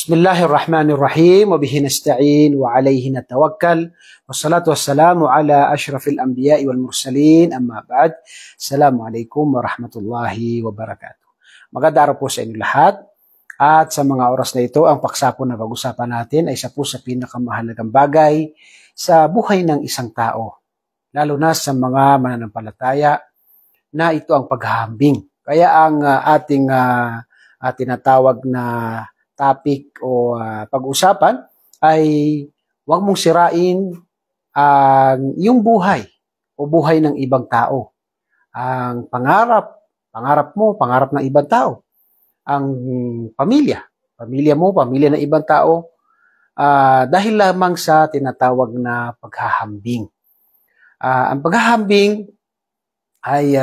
Bismillahirrahmanirrahim, wa bihi nasta'in, wa alayhi natawakkal, wassalatu wassalamu ala ashrafil anbiya'i wal mursalin, amma ba'd. Assalamualaikum warahmatullahi wabarakatuh. Magandang araw po sa inyo lahat. At sa mga oras na ito, ang paksa po na pag-usapan natin ay isa po sa pinakamahalagang bagay sa buhay ng isang tao, lalo na sa mga mananampalataya, na ito ang paghahambing. Kaya ang ating tinatawag na topic o pag-usapan ay huwag mong sirain ang iyong buhay o buhay ng ibang tao. Ang pangarap mo, pangarap ng ibang tao. Ang pamilya mo, pamilya ng ibang tao, dahil lamang sa tinatawag na paghahambing. Ang paghahambing ay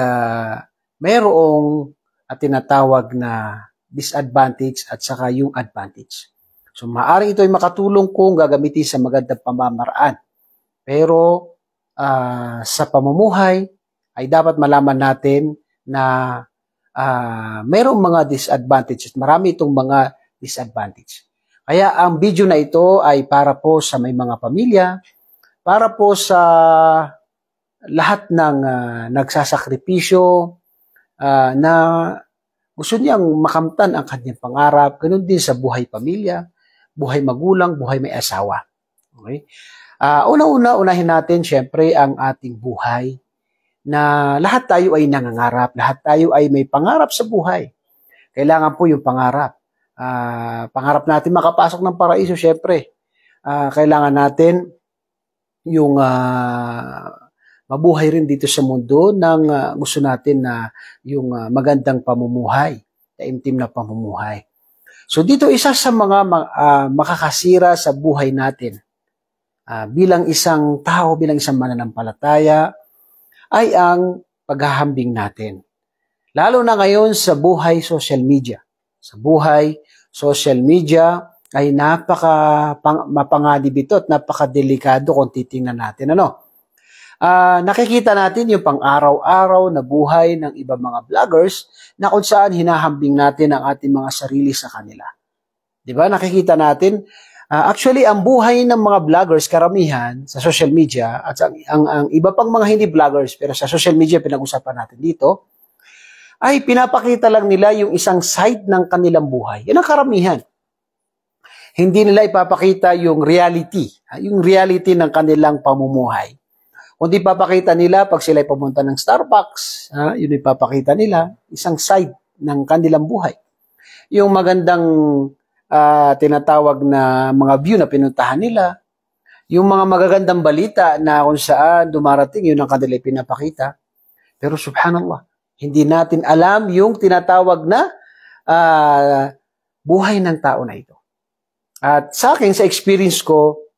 mayroong tinatawag na disadvantage at saka yung advantage. So maaari ito ay makatulong kung gagamitin sa magandang pamamaraan. Pero sa pamumuhay ay dapat malaman natin na mayroong mga disadvantages. Marami itong mga disadvantage. Kaya ang video na ito ay para po sa may mga pamilya, para po sa lahat ng nagsasakripisyo na gusto niyang makamtan ang kanyang pangarap, ganun din sa buhay pamilya, buhay magulang, buhay may asawa. Okay? Unahin natin syempre ang ating buhay, na lahat tayo ay nangangarap, lahat tayo ay may pangarap sa buhay. Kailangan po yung pangarap. Pangarap natin makapasok ng paraiso, syempre. Kailangan natin yung mabuhay rin dito sa mundo ng gusto natin na yung magandang pamumuhay, taimtim na pamumuhay. So dito isa sa mga makakasira sa buhay natin bilang isang tao, bilang isang mananampalataya, ay ang paghahambing natin. Lalo na ngayon sa buhay social media. Sa buhay social media ay mapanganib ito at napakadelikado kung titingnan natin. Nakikita natin yung pang-araw-araw na buhay ng ibang mga vloggers na kung saan hinahambing natin ang ating mga sarili sa kanila. Diba? Nakikita natin, actually, ang buhay ng mga vloggers, karamihan sa social media, at ang iba pang mga hindi vloggers, pero sa social media pinag-usapan natin dito, ay pinapakita lang nila yung isang side ng kanilang buhay. Yan ang karamihan. Hindi nila ipapakita yung reality ng kanilang pamumuhay. Kundi ipapakita nila pag sila pumunta ng Starbucks, yun ipapakita nila, isang side ng kanilang buhay. Yung magandang tinatawag na mga view na pinuntahan nila, yung mga magagandang balita na kung saan dumarating, yun ang kanila pinapakita. Pero subhanallah, hindi natin alam yung tinatawag na buhay ng tao na ito. At sa akin, sa experience ko,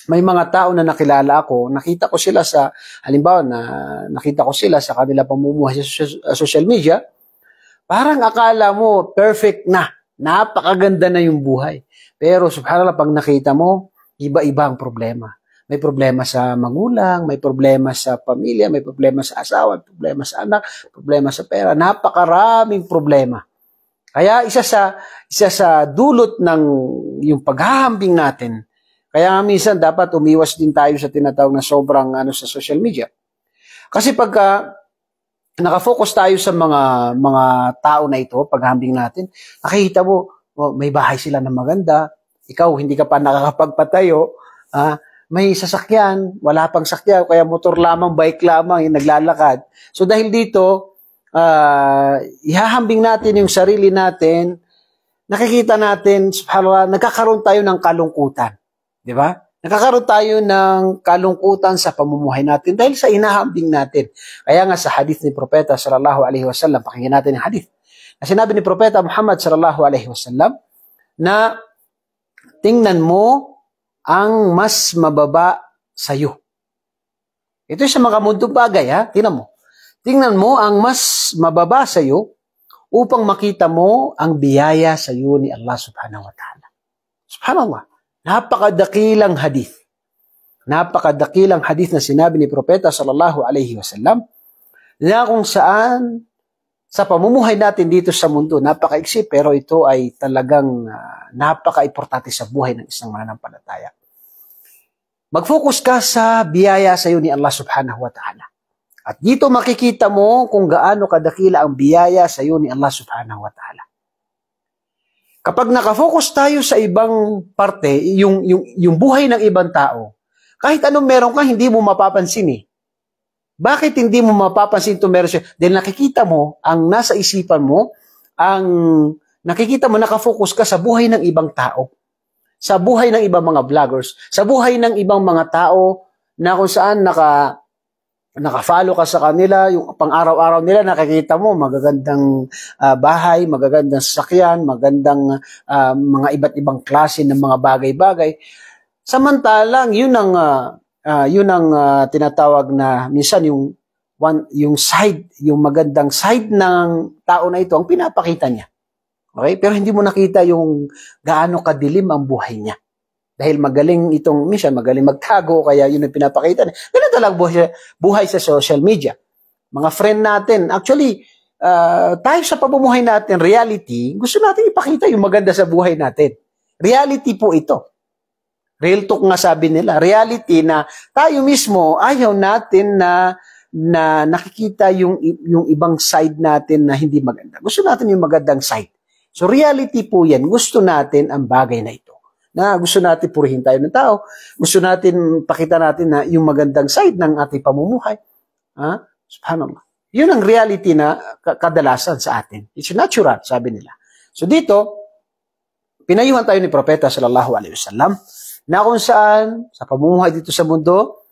may mga tao na nakilala ako, nakita ko sila sa, halimbawa nakita ko sila sa kanila pamumuhay sa social media, parang akala mo perfect na, napakaganda na yung buhay. Pero subhanallah, pag nakita mo, iba-iba ang problema. May problema sa magulang, may problema sa pamilya, may problema sa asawa, may problema sa anak, problema sa pera, napakaraming problema. Kaya isa sa dulot ng yung paghahambing natin. Kaya minsan dapat umiwas din tayo sa tinatawag na sobrang sa social media. Kasi pagka nakafocus tayo sa mga tao na ito, paghahambing natin, nakikita mo, may bahay sila na maganda, ikaw hindi ka pa nakakapagpatayo, may sasakyan, wala pang sakyan, kaya motor lamang, bike lamang, yung naglalakad. So dahil dito, ihahambing natin yung sarili natin, nakikita natin, subhanallah, nagkakaroon tayo ng kalungkutan. Di ba? Nakakaroon tayo ng kalungkutan sa pamumuhay natin dahil sa inahambing natin. Kaya nga sa hadith ni Propeta sallallahu alaihi wasallam, pakinggan natin yung hadith. Na sinabi ni Propeta Muhammad sallallahu alaihi wasallam na tingnan mo ang mas mababa sa iyo. Ito sa mga mundong bagay, tingnan mo. Tingnan mo ang mas mababa sa iyo upang makita mo ang biyaya sa iyo ni Allah subhanahu wa ta'ala. Subhanallah. Napakadakilang hadith. Napakadakilang hadith na sinabi ni Propeta sallallahu alaihi wasallam na kung saan sa pamumuhay natin dito sa mundo, napakaiksi, pero ito ay talagang napaka-importante sa buhay ng isang mananampalataya. Mag-focus ka sa biyaya sa iyo ni Allah subhanahu wa ta'ala. At dito makikita mo kung gaano kadakila ang biyaya sa iyo ni Allah subhanahu wa ta'ala. Kapag nakafocus tayo sa ibang parte, yung buhay ng ibang tao, kahit anong meron ka, hindi mo mapapansin eh. Bakit hindi mo mapapansin ito meron siya? Dahil nakikita mo, ang nasa isipan mo, nakikita mo, nakafocus ka sa buhay ng ibang tao. Sa buhay ng ibang mga vloggers. Sa buhay ng ibang mga tao na kung saan naka-follow ka sa kanila, yung pang-araw-araw nila, nakikita mo, magagandang bahay, magagandang sasakyan, magandang mga iba't ibang klase ng mga bagay-bagay. Samantalang, yun ang tinatawag na minsan yung magandang side ng tao na ito ang pinapakita niya. Okay? Pero hindi mo nakita yung gaano kadilim ang buhay niya. Dahil minsan magaling magtago, kaya yun ang pinapakita niya. Ganun talaga buhay sa social media. Mga friend natin, actually, tayo sa pamumuhay natin, reality, gusto natin ipakita yung maganda sa buhay natin. Reality po ito. Real talk nga sabi nila, reality na tayo mismo ayaw natin na nakikita yung ibang side natin na hindi maganda. Gusto natin yung magandang side. So reality po yan, gusto natin ang bagay na ito. Na gusto natin purihin tayo ng tao, gusto natin pakita natin na yung magandang side ng ating pamumuhay. Subhanallah. Yun ang reality na kadalasan sa atin. It's natural, sabi nila. So dito, pinayuhan tayo ni Propeta sallallahu alaihi wasallam na kung saan, sa pamumuhay dito sa mundo,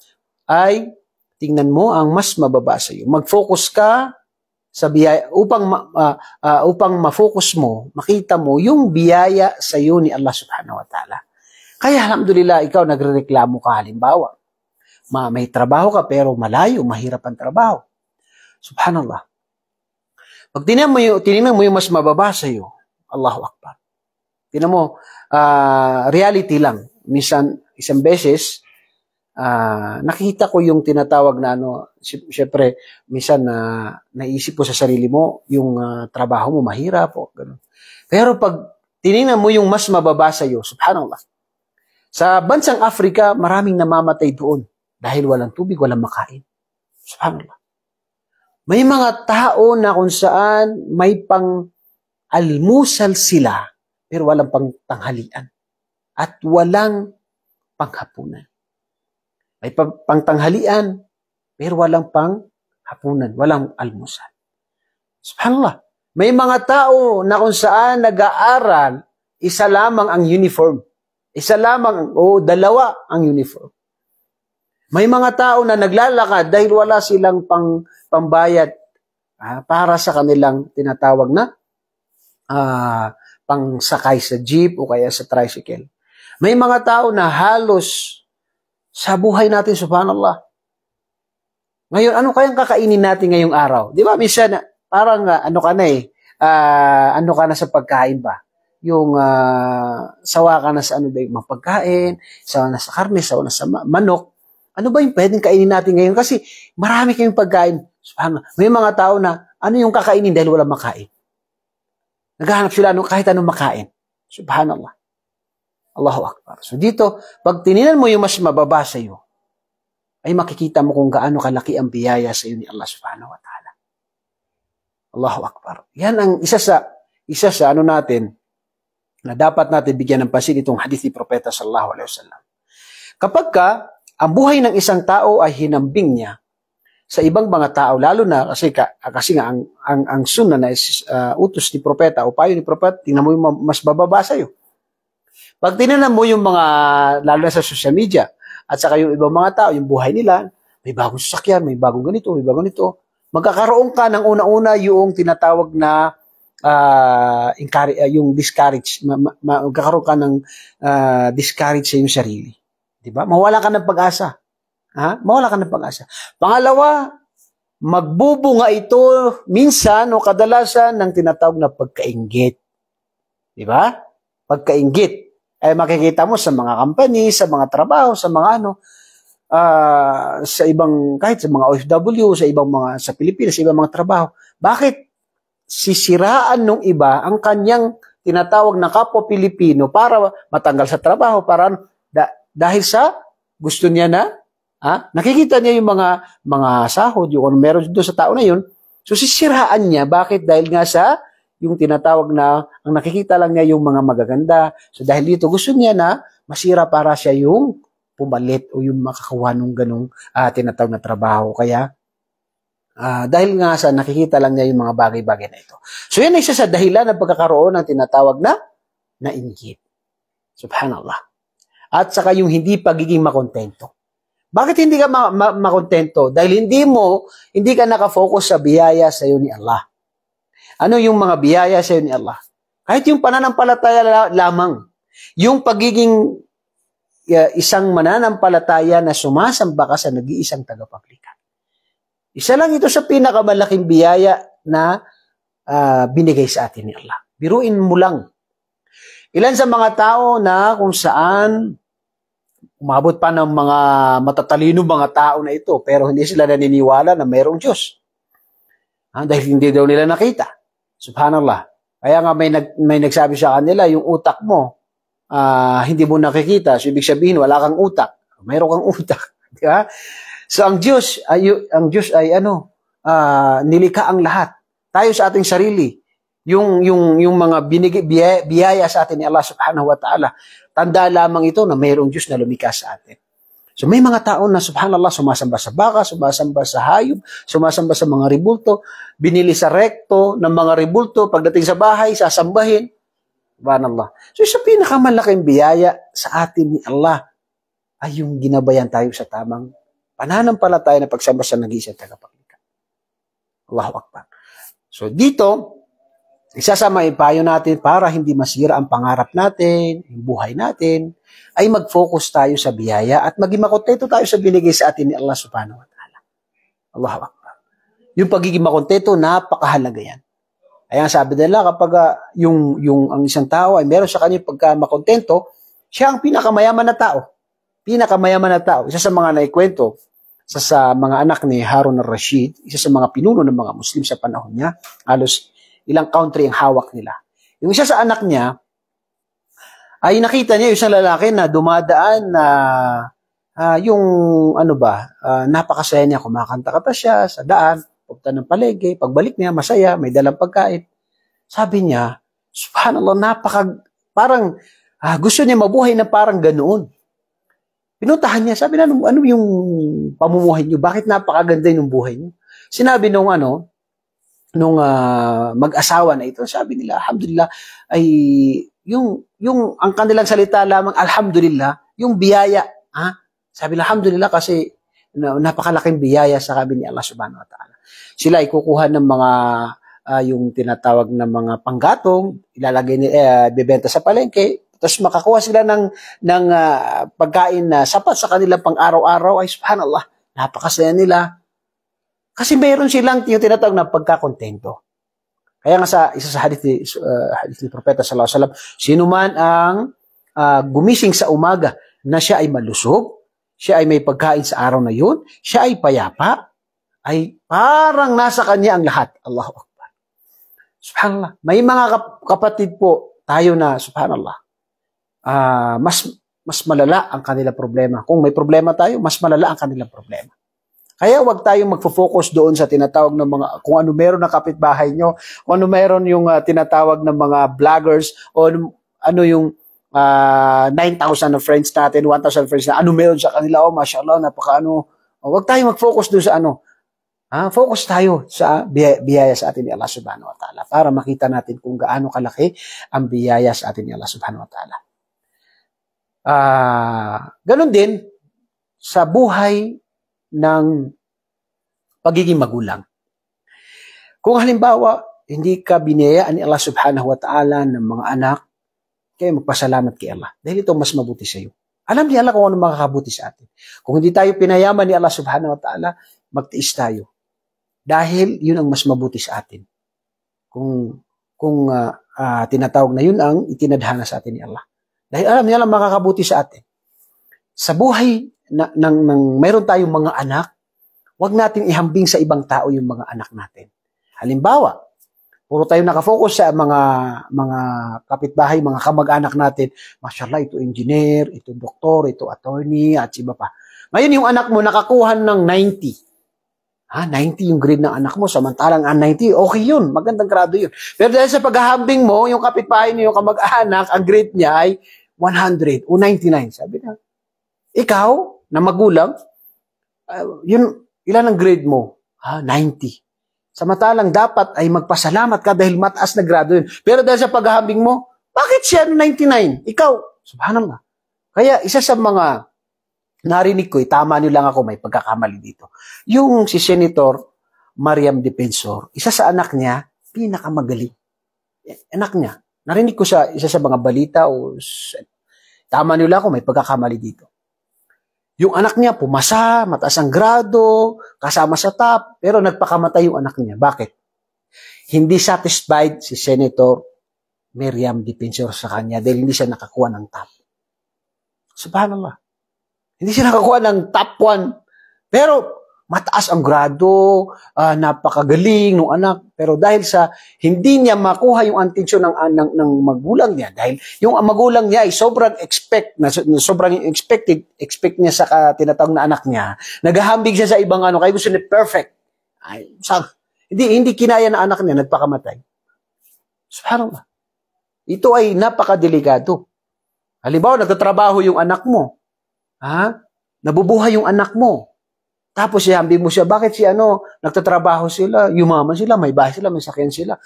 ay tingnan mo ang mas mababa sa iyo. Mag-focus ka sa biyaya, upang ma-focus mo, makita mo yung biyaya sa iyo ni Allah subhanahu wa ta'ala. Kaya alhamdulillah, ikaw nagrereklamo ka halimbawa. May trabaho ka pero malayo, mahirap ang trabaho. Subhanallah. Pag tinignan mo yung mas mababa sa iyo, Allahu Akbar. Tingnan mo, reality lang. Minsan, isang beses, nakita ko yung tinatawag na siyempre, minsan naisip ko sa sarili mo, yung trabaho mo mahirap o gano'n. Pero pag tinignan mo yung mas mababa sa iyo, subhanallah, sa bansang Africa, maraming namamatay doon dahil walang tubig, walang makain. Subhanallah. May mga tao na kung saan may pang-almusal sila, pero walang pang-tanghalian. At walang panghapunan. May pangtanghalian, pero walang panghapunan, walang almusal. Subhanallah. May mga tao na kung saan nag-aaral, isa lamang ang uniform. Isa lamang o dalawa ang uniform. May mga tao na naglalakad dahil wala silang pambayad para sa kanilang tinatawag na pangsakay sa jeep o kaya sa tricycle. May mga tao na halos sa buhay natin, subhanallah. Ngayon, ano kayang kakainin natin ngayong araw? Di ba, minsan, parang ano ka na sa pagkain ba? Yung sawa ka na sa ano ba yung mga pagkain, sawa na sa karne, sawa na sa manok. Ano ba yung pwedeng kainin natin ngayon? Kasi marami kayong pagkain. Subhanallah. May mga tao na ano yung kakainin dahil walang makain. Naghahanap sila kahit anong makain. Subhanallah. Allahu Akbar. So dito, pag tininan mo yung mas mababa sa iyo, ay makikita mo kung gaano kalaki ang biyaya sa iyo ni Allah subhanahu wa ta'ala. Allahu Akbar. Yan ang isa sa ano natin, na dapat natin bigyan ng pansin itong hadith ni Propeta sallallahu alaihi wasallam. Kapag ang buhay ng isang tao ay hinambing niya sa ibang mga tao, lalo na kasi nga ang sunnah na utos ni Propeta o payo ni Propeta, tingnan mo yung mas bababa sa iyo. Pag tinanan mo yung mga, lalo na sa social media, at saka yung ibang mga tao, yung buhay nila, may bagong sasakyan, may bagong ganito, may bagong ganito, magkakaroon ka ng una-una yung tinatawag na yung discourage, magkakaroon ka ng discourage sa iyong sarili. Diba? Mawala ka ng pag-asa. Mawala ka ng pag-asa. Pangalawa, magbubunga ito minsan o kadalasan ng tinatawag na pagkainggit. Diba? Pagkainggit. Ay makikita mo sa mga company, sa mga trabaho, sa mga sa ibang, kahit sa mga OFW, sa ibang mga, sa Pilipinas, sa ibang mga trabaho. Bakit? sisiraan ng iba ang kanyang tinatawag na kapwa Pilipino para matanggal sa trabaho, para dahil sa gusto niya na nakikita niya yung mga sahod, yung meron doon sa tao na yun. So sisiraan niya, bakit? Dahil nga sa yung tinatawag na ang nakikita lang niya yung mga magaganda. So dahil dito gusto niya na masira para siya yung pumalit o yung makakuha ng ganong tinatawag na trabaho. Kaya dahil nga sa nakikita lang niya yung mga bagay-bagay na ito. So yan ay isa sa dahilan ng pagkakaroon ng tinatawag na inggit. Subhanallah. At saka yung hindi pagiging makontento. Bakit hindi ka makontento? Dahil hindi ka nakafocus sa biyaya sa iyo ni Allah. Ano yung mga biyaya sa iyo ni Allah? Kahit yung pananampalataya lamang. Yung pagiging isang mananampalataya na sumasamba ka sa nag-iisang tagapaglikha. Isa lang ito sa pinakamalaking biyaya na binigay sa atin ni Allah. Biruin mo lang. Ilan sa mga tao na kung saan umabot pa ng mga matatalino mga tao na ito, pero hindi sila naniniwala na mayroong Diyos. Dahil hindi daw nila nakita. Subhanallah. Kaya nga may nagsabi sa kanila, yung utak mo, hindi mo nakikita. So, ibig sabihin, wala kang utak. Mayroon kang utak. Di ba? So, ang Diyos ay nilikha ang lahat. Tayo sa ating sarili. Yung mga biyaya sa atin ni Allah subhanahu wa ta'ala, tanda lamang ito na mayroong Diyos na lumikha sa atin. So may mga tao na subhanallah sumasamba sa baka, sumasamba sa hayop, sumasamba sa mga ribulto, binili sa rekto ng mga ribulto, pagdating sa bahay, sasambahin. Subhanallah. So sa pinakamalaking biyaya sa atin ni Allah ay yung ginabayan tayo sa tamang pananampalataya na pagsamba sa nag-iisang tagapaglikha. Allahu Akbar. So dito, isa sa maipayo natin para hindi masira ang pangarap natin, yung buhay natin, ay mag-focus tayo sa biyaya at maging makontento tayo sa binigay sa atin ni Allah subhanahu wa ta'ala. Allahu Akbar. Yung pagiging makontento, napakahalaga yan. Kaya sabi nila, kapag ang isang tao ay meron sa kanya pagka makontento, siya ang pinakamayaman na tao. Pinakamayaman na tao. Isa sa mga naikwento, sa mga anak ni Harun al-Rashid, isa sa mga pinuno ng mga Muslim sa panahon niya, halos ilang country ang hawak nila. Yung isa sa anak niya, ay nakita niya yung isang lalaki na dumadaan na napakasaya niya, kumakanta-kanta siya sa daan, pagpunta ng palengke, pagbalik niya, masaya, may dalang pagkain. Sabi niya, subhanallah, parang gusto niya mabuhay na parang ganoon. Pinuntahan niya, sabi na, ano yung pamumuhay niyo? Bakit napakaganda yung buhay niyo? Sinabi nung mag-asawa na ito, sabi nila, alhamdulillah, ay yung ang kanilang salita lamang, alhamdulillah, yung biyaya. Sabi nila, alhamdulillah, kasi napakalaking biyaya sa kami ni Allah subhanahu wa ta'ala. Sila ay kukuha ng mga, yung tinatawag na mga panggatong, ilalagay bibenta sa palengke, tapos makakuha sila ng pagkain na sapat sa kanilang pang-araw-araw, ay subhanallah, napakasaya nila. Kasi mayroon silang yung tinatawag na pagkakontento. Kaya nga isa sa hadith ni Propeta sallallahu alaihi wasallam, sino man ang gumising sa umaga na siya ay malusog, siya ay may pagkain sa araw na yun, siya ay payapa, ay parang nasa kanya ang lahat. Allahu Akbar. Subhanallah. May mga kapatid po tayo na subhanallah, mas malala ang kanilang problema. Kung may problema tayo, mas malala ang kanilang problema. Kaya wag tayong magfo-focus doon sa tinatawag ng mga, kung ano meron na kapitbahay nyo, kung ano meron yung tinatawag ng mga vloggers, o ano yung 9,000 na friends natin, 1,000 friends na, ano meron sa kanila, mashallah, napaka-ano. Wag tayong mag-focus doon sa ano. Focus tayo sa biyaya sa atin ni Allah subhanahu wa ta'ala para makita natin kung gaano kalaki ang biyaya sa atin ni Allah subhanahu wa ta'ala. Ganon din sa buhay ng pagiging magulang. Kung halimbawa, hindi ka biniyayaan ni Allah subhanahu wa ta'ala ng mga anak, kaya magpasalamat kay Allah. Dahil ito mas mabuti sa iyo. Alam ni Allah kung ano makakabuti sa atin. Kung hindi tayo pinayaman ni Allah subhanahu wa ta'ala, magtiis tayo. Dahil yun ang mas mabuti sa atin. Kung tinatawag na yun ang itinadhana sa atin ni Allah. Dahil alam ni Allah makakabuti sa atin. Sa buhay mayroon tayong mga anak, wag natin ihambing sa ibang tao yung mga anak natin. Halimbawa, Puro tayo nakafocus sa mga kapitbahay, mga kamag-anak natin. Mashallah, ito engineer, ito doktor, ito attorney, at iba pa. Ngayon yung anak mo nakakuha ng 90. 90 yung grade ng anak mo, samantalang 90, okay yun, magandang grado yun. Pero dahil sa paghahambing mo, yung kapitbahay niyo, yung kamag-anak, ang grade niya ay 100 o 99. Sabi na, ikaw, na magulang, ilan ang grade mo? 90. Samantalang dapat ay magpasalamat ka dahil mataas na grado yun. Pero dahil sa paghahambing mo, bakit siya 99? Ikaw, subhanallah. Kaya isa sa mga narinig ko, tama niyo lang ako, may pagkakamali dito. Yung si Senator Mariam Defensor, isa sa anak niya, pinakamagaling. Anak niya. Narinig ko sa isa sa mga balita o tama niyo lang ako, may pagkakamali dito. Yung anak niya, pumasa, mataas ang grado, kasama sa top, pero nagpakamatay yung anak niya. Bakit? Hindi satisfied si Senator Mariam Defensor sa kanya dahil hindi siya nakakuha ng top. Subhanallah. Hindi siya nakakuha ng top 1. Pero mataas ang grado, napakagaling ng anak. Pero dahil sa hindi niya makuha yung atensyon ng magulang niya, dahil yung magulang niya ay sobrang expect niya sa tinatawag na anak niya, naghahambig siya sa ibang kaya gusto niya perfect. Hindi kinaya na anak niya, nagpakamatay. Subhanallah. Ito ay napakadelikado. Halimbawa, nagtatrabaho yung anak mo. Nabubuhay yung anak mo. Tapos ihambing mo siya, bakit nagtatrabaho sila, yumaman sila, may bahay sila, may sakyan sila.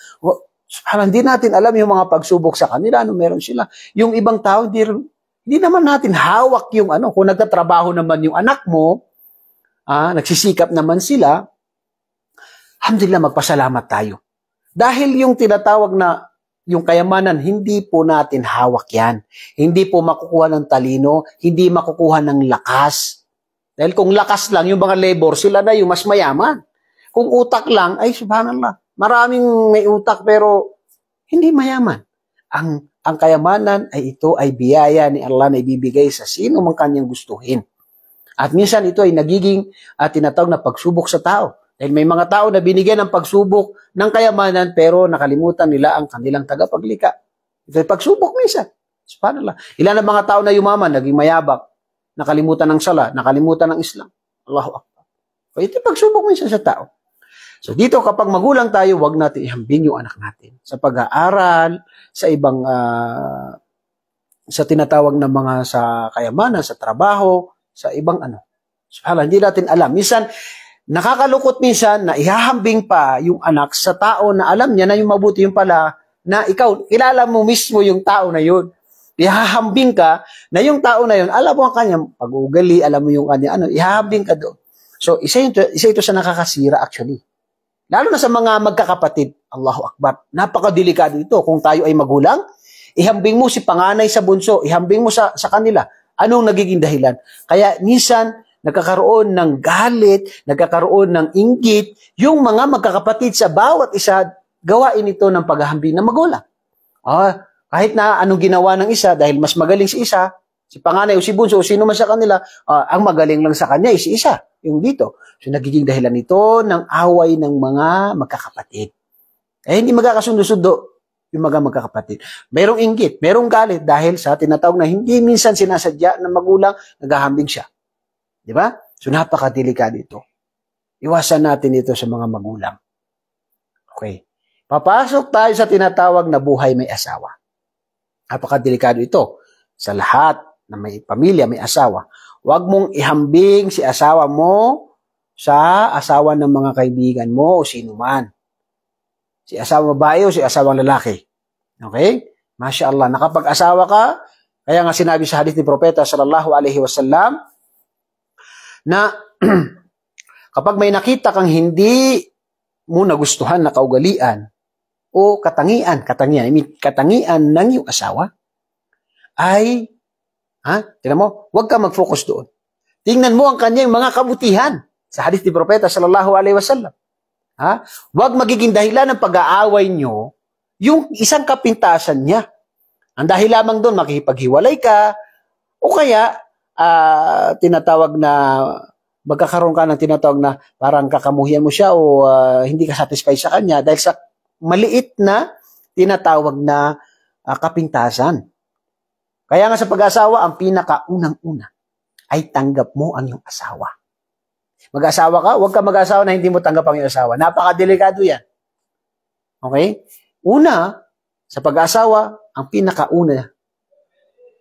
Hindi natin alam yung mga pagsubok sa kanila, meron sila. Yung ibang tao, hindi naman natin hawak yung kung nagtatrabaho naman yung anak mo, nagsisikap naman sila, alhamdulillah, magpasalamat tayo. Dahil yung tinatawag na yung kayamanan, hindi po natin hawak yan. Hindi po makukuha ng talino, hindi makukuha ng lakas. Dahil kung lakas lang, yung mga labor, sila na yung mas mayaman. Kung utak lang, ay subhanallah, maraming may utak pero hindi mayaman. Ang kayamanan ay ito ay biyaya ni Allah na ibibigay sa sino mang kanyang gustuhin. At minsan ito ay nagiging tinatawag na pagsubok sa tao. Dahil may mga tao na binigyan ng pagsubok ng kayamanan pero nakalimutan nila ang kanilang tagapaglikha. Ito ay pagsubok minsan. Subhanallah. Ilan ang mga tao na yumaman, naging mayabang, nakalimutan ng sala, nakalimutan ng Islam. Allahu Akbar. So, ito ay pagsubok minsan sa tao. So dito kapag magulang tayo, wag natin ihambing yung anak natin sa pag-aaral, sa ibang sa tinatawag na mga sa kayamanan, sa trabaho, sa ibang Subhanallah, hindi natin alam. Minsan, nakakalukot minsan na ihahambing pa yung anak sa tao na alam niya na yung mabuti yung pala na ikaw, kilala mo mismo yung tao na yun. Ihahambing ka na yung tao na yun, alam mo ang kanyang pag-uugali, alam mo yung kanya, ihahambing ka doon. So, isa ito sa nakakasira actually. Lalo na sa mga magkakapatid, Allahu Akbar, napakadelikado ito. Kung tayo ay magulang, ihambing mo si panganay sa bunso, ihambing mo sa kanila. Anong nagiging dahilan? Kaya minsan, nagkakaroon ng galit, nagkakaroon ng inggit, yung mga magkakapatid sa bawat isa, gawain ito ng paghahambing ng magulang. Kahit na anong ginawa ng isa, dahil mas magaling si isa, si panganay o si bunso o sino man sa kanila, ang magaling lang sa kanya ay si isa, yung dito. So nagiging dahilan ito ng away ng mga magkakapatid. Hindi magkakasundo-sundo yung mga magkakapatid. Merong inggit, merong galit dahil sa tinatawag na hindi minsan sinasadya ng magulang, naghahambing siya. Di ba? So, napakadelikado ito. Iwasan natin ito sa mga magulang. Okay. Papasok tayo sa tinatawag na buhay may asawa. Napakadelikado ito. Sa lahat na may pamilya, may asawa. Huwag mong ihambing si asawa mo sa asawa ng mga kaibigan mo o sino man. Si asawa babae o si asawang lalaki. Okay? Masya Allah. Nakapag-asawa ka, kaya nga sinabi sa hadith ni Propeta sallallahu alaihi wasallam, na kapag may nakita kang hindi mo nagustuhan na kaugalian o katangian ng iyong asawa, ay, tingnan mo, huwag ka mag-focus doon. Tingnan mo ang kanyang mga kabutihan sa hadith ni Propeta sallallahu alaihi wasallam. Huwag magiging dahilan ng pag-aaway nyo yung isang kapintasan niya. Ang dahil lamang doon, makikipaghiwalay ka, o kaya, tinatawag na magkakaroon ka ng tinatawag na parang kakamuhian mo siya o hindi ka satisfied sa kanya dahil sa maliit na tinatawag na kapintasan. Kaya nga sa pag-asawa, ang pinakaunang-una ay tanggap mo ang iyong asawa. Mag-asawa ka, huwag ka mag-asawa na hindi mo tanggap ang iyong asawa. Napakadelikado yan. Okay? Una, sa pag-asawa, ang pinakauna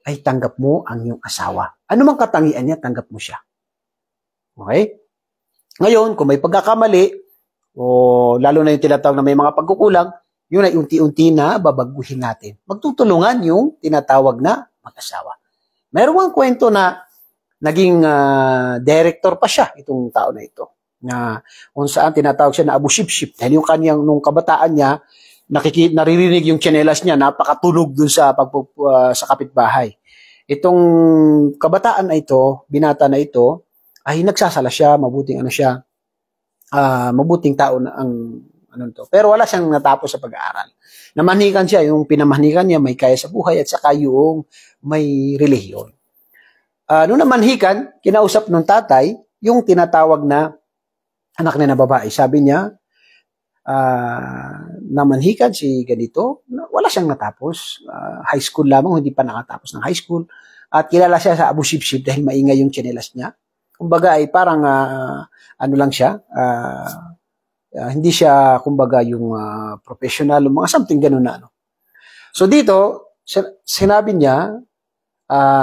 ay tanggap mo ang iyong asawa. Ano mang katangian niya, tanggap mo siya. Okay? Ngayon, kung may pagkakamali, o lalo na yung tinatawag na may mga pagkukulang, yun ay unti-unti na babaguhin natin. Magtutulungan yung tinatawag na mag-asawa. Meron ang kwento na naging director pa siya, itong tao na ito. Na kung saan tinatawag siya na Abu Shibshib. Dahil yung kanyang, nung kabataan niya, naririnig yung tsinelas niya, napakatunog dun sa kapitbahay. Itong kabataan na ito, binata na ito, ay nagsasala siya, mabuting tao na ang Pero wala siyang natapos sa pag-aaral. Namanikan siya, yung pinamanikan niya may kaya sa buhay at saka yung may relihiyon. Nung namanhikan, kinausap ng tatay yung tinatawag na anak niya na babae. Sabi niya, namanhikan si ganito, wala siyang natapos. High school lamang, hindi pa nakatapos ng high school. At kilala siya sa Abu Shibshib dahil maingay yung tsinelas niya. Kumbaga ay parang lang siya, hindi siya kumbaga yung professional, mga something ganun na ano. So dito, sinabi niya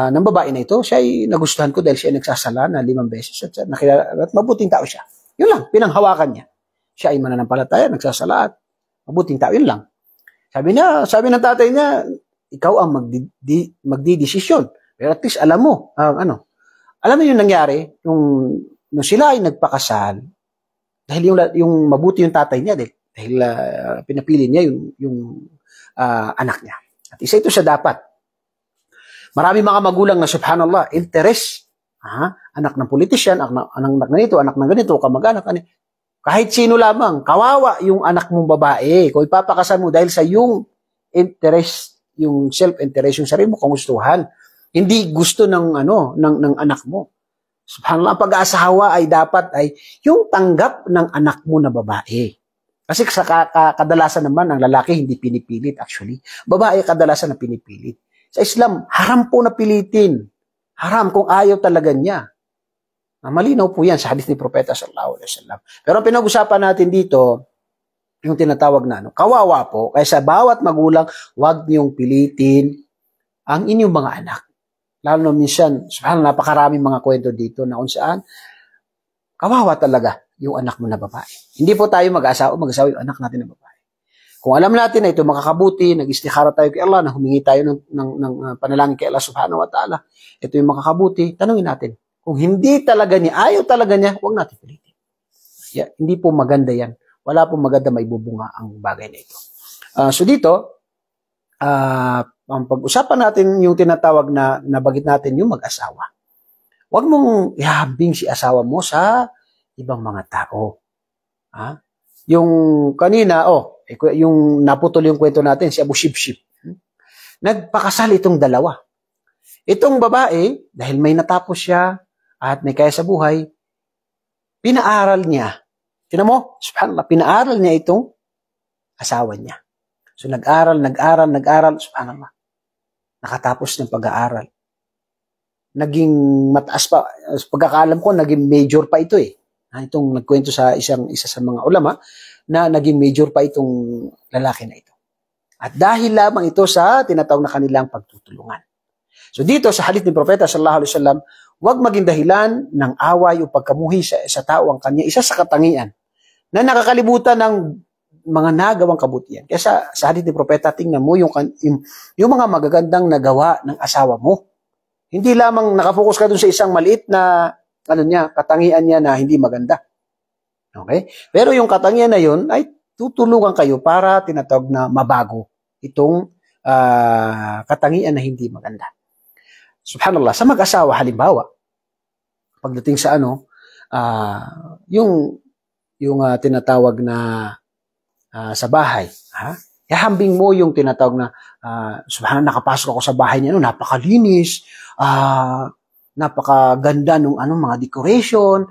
ng babae na ito, siya ay nagustuhan ko dahil siya ay nagsasala na 5 beses at mabuting tao siya. Yun lang, pinanghawakan niya. Siya ay mananampalataya, nagsasala at mabuting tao, yun lang. Sabi ng tatay niya, ikaw ang magdidesisyon. Pero at least alam mo, alam mo yung nangyari, nung sila ay nagpakasal, dahil yung mabuti yung tatay niya, dahil pinapili niya yung anak niya. At isa ito sa dapat. Marami mga magulang na subhanallah, interest, anak ng politisyan, anak ng ganito, anak ng ganito, kamag-anak, kahit sino lamang, kawawa yung anak mong babae, kung ipapakasal mo dahil sa yung interest, yung self-interest, yung sarili mo kagustuhan, hindi gusto ng anak mo. Subhanallah, ang pag-aasawa ay dapat ay yung tanggap ng anak mo na babae. Kasi sa kadalasan naman, ang lalaki hindi pinipilit actually. Babae kadalasan na pinipilit. Sa Islam, haram po na pilitin. Haram kung ayaw talaga niya. Malinaw po yan sa hadith ni Propeta sallallahu alaihi wasallam. Pero ang pinag-usapan natin dito, yung tinatawag na kawawa po, kaya sa bawat magulang, huwag niyong pilitin ang inyong mga anak. Lalo na minsan, napakaraming mga kwento dito na kung saan, kawawa talaga yung anak mo na babae. Hindi po tayo mag-asawa yung anak natin na babae. Kung alam natin na ito makakabuti, nag-istikhara tayo kay Allah, na humingi tayo ng panalangin kay Allah subhanahu wa ta'ala, ito yung makakabuti, tanungin natin. Kung hindi talaga niya, ayaw talaga niya, huwag natin pilitin. Hindi po maganda yan. Wala po maganda maibubunga ang bagay na ito. So dito, ang pag-usapan natin yung tinatawag na nabagit natin yung mag-asawa. Huwag mong ihambing si asawa mo sa ibang mga tao. Yung kanina, yung naputol yung kwento natin, si Abu Shibshib. Nagpakasal itong dalawa. Itong babae, dahil may natapos siya at may kaya sa buhay, pinaaral niya. Tingnan mo, subhanallah, pinaaral niya itong asawa niya. So nag-aral, subhanallah. Nakatapos ng pag-aaral. Naging mataas pa, pagkakaalam ko, naging major pa ito eh. Itong nagkwento sa isa sa mga ulama, na naging major pa itong lalaki na ito. At dahil lamang ito sa tinatawag na kanilang pagtutulungan. So dito sa hadith ni Propeta sallallahu alaihi wasallam, huwag maging dahilan ng away o pagkamuhi sa tao ang kanya isa sa katangian na nakakalibutan ng mga nagawang kabutihan. Kaya sa hadith ni Propeta, tingnan mo yung mga magagandang nagawa ng asawa mo. Hindi lamang nakafokus ka dun sa isang maliit na katangian niya na hindi maganda. Okay? Pero yung katangian na yun ay tutulungan kayo para tinatawag na mabago itong katangian na hindi maganda. Subhanallah, sa mag-asawa halimbawa, pagdating sa yung tinatawag na sa bahay, ihambing mo yung tinatawag na subhanallah, nakapasok ako sa bahay niya, napakalinis, napakaganda ng mga decoration,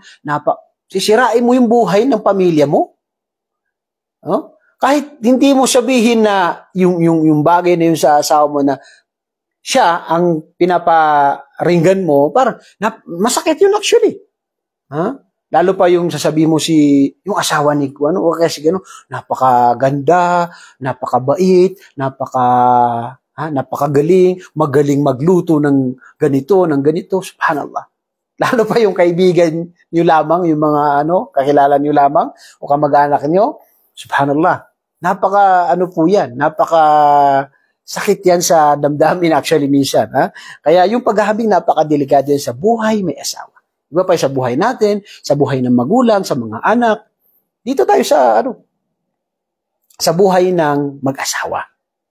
sisirain mo yung buhay ng pamilya mo. Kahit hindi mo sabihin na yung bagay na yun sa asawa mo na siya ang pinaparinggan mo, parang masakit yun actually. Ha? Lalo pa yung sasabihin mo yung asawa ni ano, o kasi gano, napakaganda, napakabait, napakagaling, magaling magluto ng ganito, subhanallah. Lalo pa yung kaibigan niyo lamang, yung mga kakilala niyo lamang, o kamag-anak niyo, subhanallah. Napaka sakit yan sa damdamin actually minsan. Ha? Kaya yung paghahambing napakadelikado yan sa buhay may asawa. Iba pa sa buhay natin, sa buhay ng magulang, sa mga anak. Dito tayo sa buhay ng mag-asawa.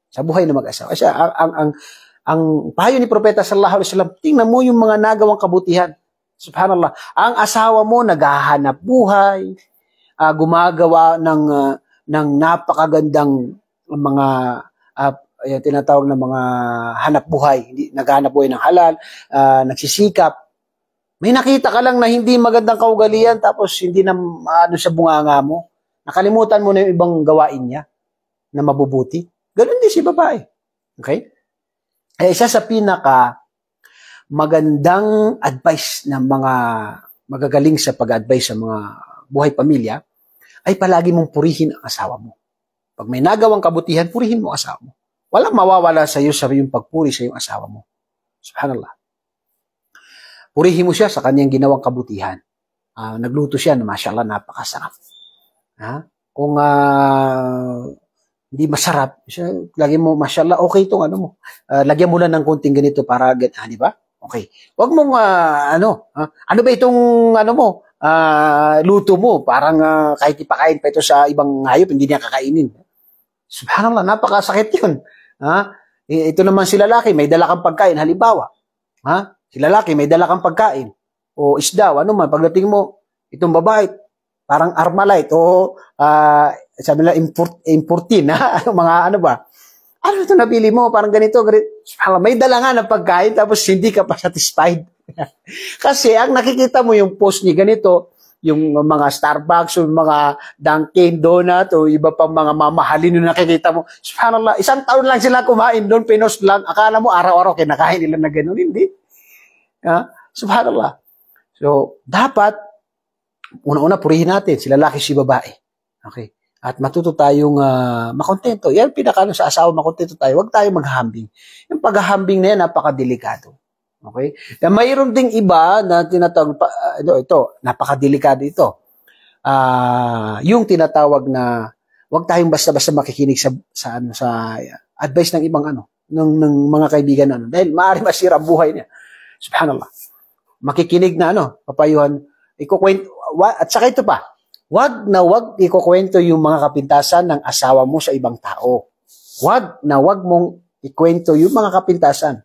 Sa buhay ng mag-asawa. Kasi ang payo ni Propeta sallallahu alaihi wasallam, tingnan mo yung mga nagawang kabutihan. Subhanallah. Ang asawa mo naghahanap buhay, gumagawa ng napakagandang mga tinatawag na mga hanap buhay, naghahanap buhay ng halal, nagsisikap. May nakita ka lang na hindi magandang kaugalian tapos hindi na sa bunganga mo. Nakalimutan mo na yung ibang gawain niya na mabubuti. Ganun din si babae. Okay? Isa sa pinaka magandang advice ng mga magagaling sa pag-advise sa mga buhay pamilya ay palagi mong purihin ang asawa mo. Pag may nagawang kabutihan, purihin mo ang asawa mo. Walang mawawala sa iyo sa yung pagpuri sa iyong asawa mo. Subhanallah. Purihin mo siya sa kanyang ginawang kabutihan. Nagluto siya na mashallah napakasarap. Kung hindi masarap, lagyan mo mashallah okay itong mo. Lagyan mo lang ng konting ganito para di ba? Okay. Wag mong ano ba itong luto mo, parang kahit ipakain pa ito sa ibang hayop hindi niya kakainin. Subhanallah, napakasakit 'yun. Ito naman si lalaki, may dala kang pagkain halimbawa. Si lalaki, may dala kang pagkain. O isda, o man. Pagdating mo, itong babae, parang Armalite, o sabi nila, importin, mga ba? Ano ito nabili mo? Parang ganito. May dala nga ng pagkain, tapos hindi ka pa satisfied. Kasi, ang nakikita mo yung post ni ganito, yung mga Starbucks, o mga Dunkin' Donut, o iba pang mga mamahalin yung nakikita mo. Subhanallah, 1 taon lang sila kumain doon, pinost lang. Akala mo, araw-araw kinakain nila na gano'n. Hindi. Subhanallah. So, dapat, una-una, purihin natin, si lalaki, si babae. Okay? At matuto tayong makontento. Yan, sa asawa, makontento tayo. Huwag tayong maghahambing. Yung paghahambing na yan, napakadelikado. Okay? Na mayroon ding iba na tinatawag, ito, napakadelikado ito. Yung tinatawag na, huwag tayong basta-basta makikinig sa advice ng ibang ng mga kaibigan dahil maaari masira ang buhay niya. Subhanallah. Makikinig na papayuhan, ikukwento, at saka ito pa, wag ikukwento yung mga kapintasan ng asawa mo sa ibang tao. Wag mong ikwento yung mga kapintasan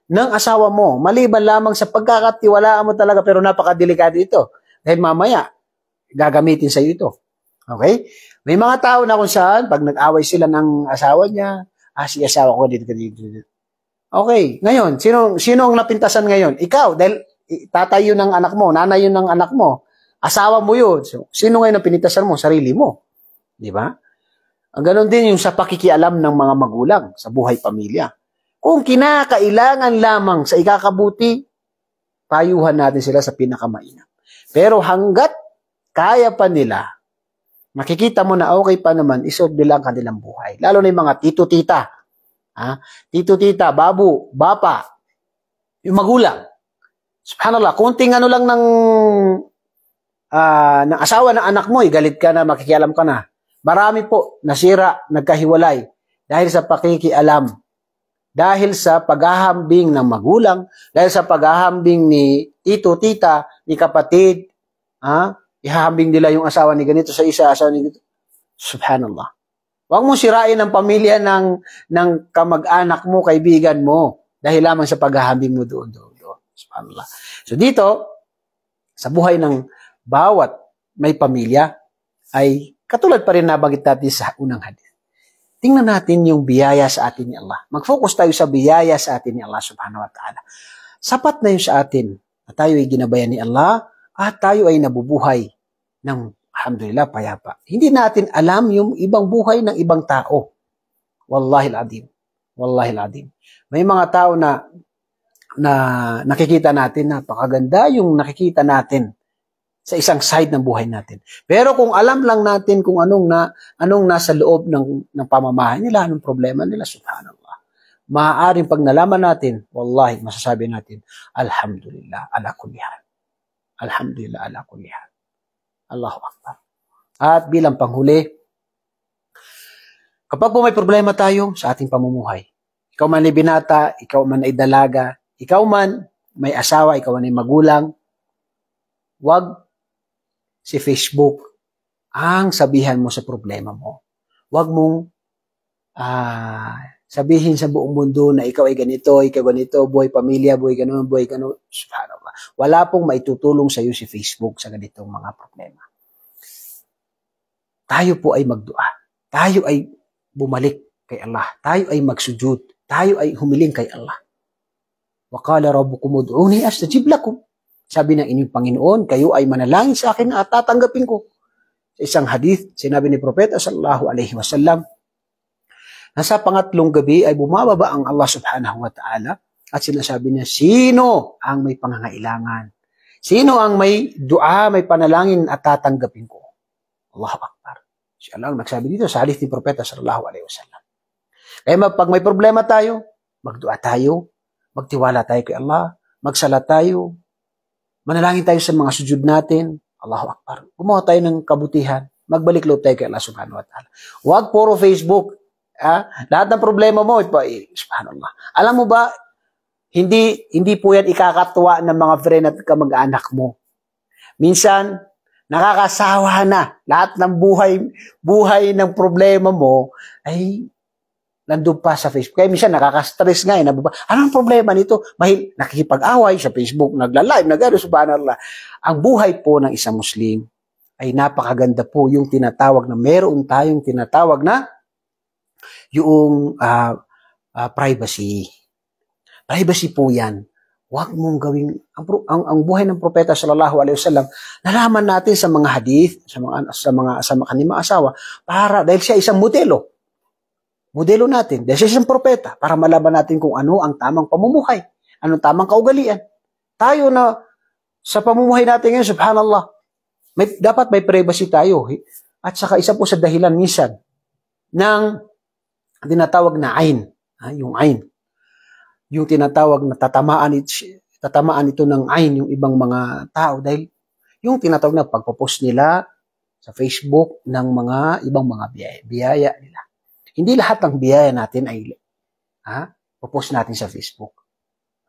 ng asawa mo, maliban lamang sa pagkakatiwalaan mo talaga, pero napakadelikado ito. Dahil mamaya, gagamitin sa iyo ito. Okay? May mga tao na kung saan, pag nag-away sila ng asawa niya, si asawa ko dito. Okay, ngayon, sino ang napintasan ngayon? Ikaw, dahil tatay yun ng anak mo, nanay yun ng anak mo, asawa mo yun. So, sino ngayon ang pinitasan mo? Sarili mo. Di ba? Ang ganon din yung sa pakikialam ng mga magulang sa buhay pamilya. Kung kinakailangan lamang sa ikakabuti, payuhan natin sila sa pinakamainam. Pero hanggat kaya pa nila, makikita mo na okay pa naman, isolve nila ang kanilang buhay. Lalo na yung mga tito-tita. Tito-tita, babu, bapa, yung magulang. Subhanallah, kunting lang ng asawa ng anak mo, galit ka na, makikialam ka na. Marami po nasira, nagkahiwalay dahil sa pakikialam. Dahil sa paghahambing ng magulang, dahil sa paghahambing ni tito-tita, ni kapatid, ihahambing nila yung asawa ni ganito sa isa, asawa ni ganito. Subhanallah. Huwag mong sirain ang pamilya ng kamag-anak mo, kaibigan mo, dahil lamang sa paghahambing mo doon. Subhanallah. So dito, sa buhay ng bawat may pamilya, ay katulad pa rin nabagit natin sa unang hadith. Tingnan natin yung biyaya sa atin ni Allah. Mag-focus tayo sa biyaya sa atin ni Allah subhanahu wa ta'ala. Sapat na yun sa atin na tayo ay ginabayan ni Allah at tayo ay nabubuhay ng alhamdulillah, payapa. Hindi natin alam yung ibang buhay ng ibang tao. Wallahi al-adim. Wallahi al-adim. May mga tao na nakikita natin, napakaganda yung nakikita natin sa isang side ng buhay natin. Pero kung alam lang natin kung anong nasa loob ng pamamahay nila, anong problema nila, subhanallah. Maaaring pag nalaman natin, wallahi, masasabi natin, alhamdulillah, ala kulli hal. Alhamdulillah, ala kulli hal. Allahu Akbar. At bilang panghuli, kapag po may problema tayo sa ating pamumuhay, ikaw man ay binata, ikaw man ay dalaga, ikaw man may asawa, ikaw man ay magulang, wag si Facebook ang sabihan mo sa problema mo. Wag mong sabihin sa buong mundo na ikaw ay ganito, buhay pamilya, buhay ganun. Subhanallah. Wala pong maitutulong sa iyo si Facebook sa ganitong mga problema. Tayo po ay magdua. Tayo ay bumalik kay Allah. Tayo ay magsujud. Tayo ay humiling kay Allah. Wa qala rabbukum ud'uni astajib lakum. Sabi ng inyong Panginoon, kayo ay manalangin sa akin at tatanggapin ko. Sa isang hadith, sinabi ni Propeta sallallahu alaihi wasallam, nasa pangatlong gabi ay bumababa ang Allah subhanahu wa ta'ala at sinasabi niya, sino ang may pangangailangan? Sino ang may dua, may panalangin at tatanggapin ko? Allahu Akbar. Si Allah ang nagsabi dito sa hadith ni Propeta sallallahu alaihi wasallam. Kaya pag may problema tayo, magdua tayo, magtiwala tayo kay Allah, magsala tayo, manalangin tayo sa mga sujud natin. Allahu Akbar. Gumawa tayo ng kabutihan. Magbalik loob tayo kay Allah subhanahu wa ta'ala. Huwag puro Facebook. Lahat ng problema mo, subhanallah. Alam mo ba, hindi po yan ikakatuwa ng mga friend at kamag-anak mo. Minsan, nakakasawa na. Lahat ng buhay ng problema mo ay nandun pa sa Facebook. Kaya minsan nakaka-stress nga eh. Anong problema nito? Nakikipag-away sa Facebook, nagla-live, subhanallah. Ang buhay po ng isang Muslim ay napakaganda po yung tinatawag na meron tayong tinatawag na yung privacy. Privacy po yan. Huwag mong gawing, ang buhay ng Propeta sallallahu alaihi wasallam, nalaman natin sa mga hadith, sa kanyang mga asawa, dahil siya isang modelo natin, dahil siya isang propeta, para malaman natin kung ano ang tamang pamumuhay, anong tamang kaugalian. Tayo na, sa pamumuhay natin ngayon, subhanallah, dapat may privacy tayo. At saka isa po sa dahilan minsan, ng tinatawag na ayn, yung ayn, yung tinatawag na tatamaan ito ng ayn, yung ibang mga tao, dahil yung tinatawag na pagpo-post nila sa Facebook ng mga ibang mga biyaya nila. Hindi lahat ng biyaya natin ay popost natin sa Facebook.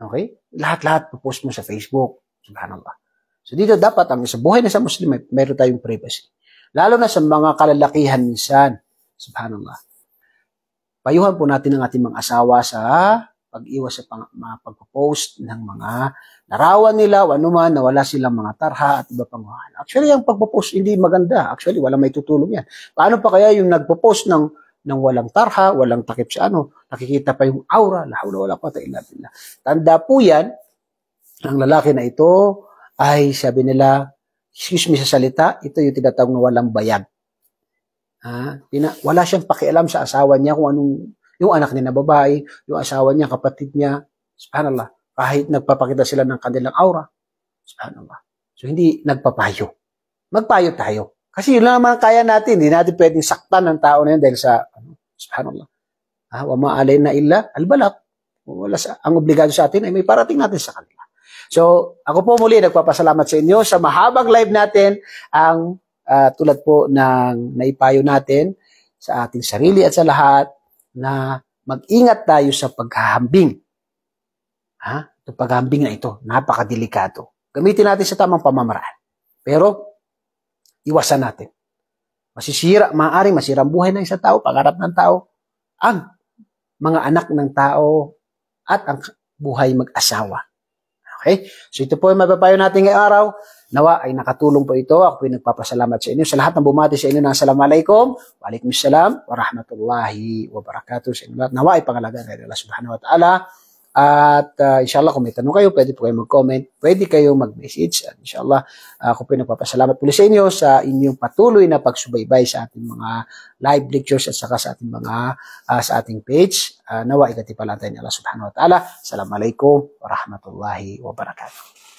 Okay? Lahat popost mo sa Facebook. Subhanallah. So dito dapat sa buhay na sa Muslim, mayroon tayong privacy. Lalo na sa mga kalalakihan minsan. Subhanallah. Payuhan po natin ang ating mga asawa sa pag-iwas sa pagpo-post ng mga larawan nila o anuman na wala silang mga tarha at iba pang mga. Actually, ang pagpo-post hindi maganda. Actually, walang may tutulong yan. Paano pa kaya yung nagpo-post ng walang tarha, walang takip sa nakikita pa yung aura, la hawla wala quwwata illa billah. Tanda po yan, ang lalaki na ito ay sabi nila, excuse me sa salita, ito yung tinatawag na walang bayag. Wala siyang pakialam sa asawa niya kung anong, yung anak niya na babae, yung asawa niya, kapatid niya, subhanallah, kahit nagpapakita sila ng kanilang aura, subhanallah. So hindi nagpapayo. Magpayo tayo. Kasi yun lang naman kaya natin. Hindi natin pwedeng saktan ng tao na yun dahil sa, subhanallah. Wa ma'alay na illa al-balak. Ang obligado sa atin ay may parating natin sa kanila. So, ako po muli nagpapasalamat sa inyo sa mahabang live natin ang tulad po ng naipayo natin sa ating sarili at sa lahat na mag-ingat tayo sa paghahambing. Itong paghahambing na ito, napakadelikado. Gamitin natin sa tamang pamamaraan. Pero, iwasan natin. Maaaring masira ang buhay ng isang tao, pangarap ng tao, ang mga anak ng tao, at ang buhay mag-asawa. Okay? So ito po yung mapapayo natin ngayong araw. Nawa ay nakatulong po ito. Ako po yung nagpapasalamat sa inyo. Sa lahat ng bumati sa inyo, assalamualaikum, waalaikumsalam, warahmatullahi wabarakatuh. Sa inyo lahat, nawa ay pangalagaan ng Allah subhanahu wa ta'ala. At inshallah, kung may tanong kayo, pwede po kayo mag-comment, pwede kayo mag-message. At inshallah, ako po nagpapasalamat po sa inyo sa inyong patuloy na pagsubaybay sa ating mga live lectures at saka sa ating sa ating page. Nawa ikatipalatan ni Allah subhanahu wa ta'ala. Assalamualaikum warahmatullahi wabarakatuh.